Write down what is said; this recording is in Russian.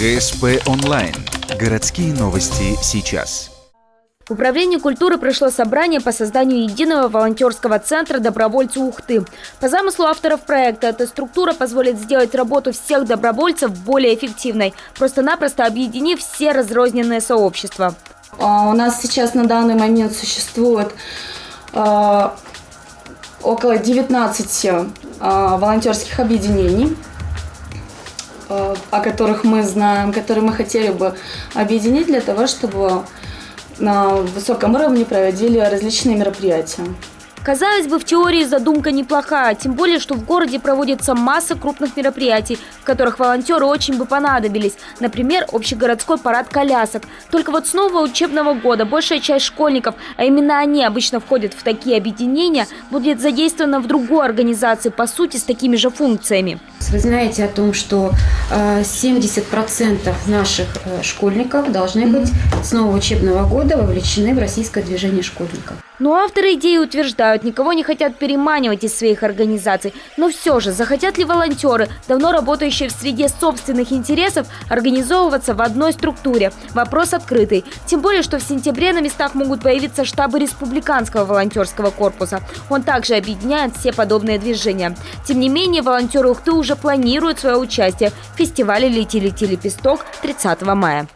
ГСП онлайн. Городские новости сейчас. В Управлении культуры прошло собрание по созданию единого волонтерского центра «Добровольцы Ухты». По замыслу авторов проекта, эта структура позволит сделать работу всех добровольцев более эффективной, просто-напросто объединив все разрозненные сообщества. У нас сейчас на данный момент существует около 19 волонтерских объединений, о которых мы знаем, которые мы хотели бы объединить для того, чтобы на высоком уровне проводили различные мероприятия. Казалось бы, в теории задумка неплохая, тем более, что в городе проводится масса крупных мероприятий, в которых волонтеры очень бы понадобились. Например, общегородской парад колясок. Только вот с нового учебного года большая часть школьников, а именно они обычно входят в такие объединения, будет задействована в другой организации, по сути, с такими же функциями. Вы знаете о том, что 70% наших школьников должны быть с нового учебного года вовлечены в российское движение школьников. Но авторы идеи утверждают, никого не хотят переманивать из своих организаций. Но все же, захотят ли волонтеры, давно работающие в среде собственных интересов, организовываться в одной структуре? Вопрос открытый. Тем более, что в сентябре на местах могут появиться штабы Республиканского волонтерского корпуса. Он также объединяет все подобные движения. Тем не менее, волонтеры Ухты уже планируют свое участие в фестивале «Лети, лети, лепесток» 30 мая.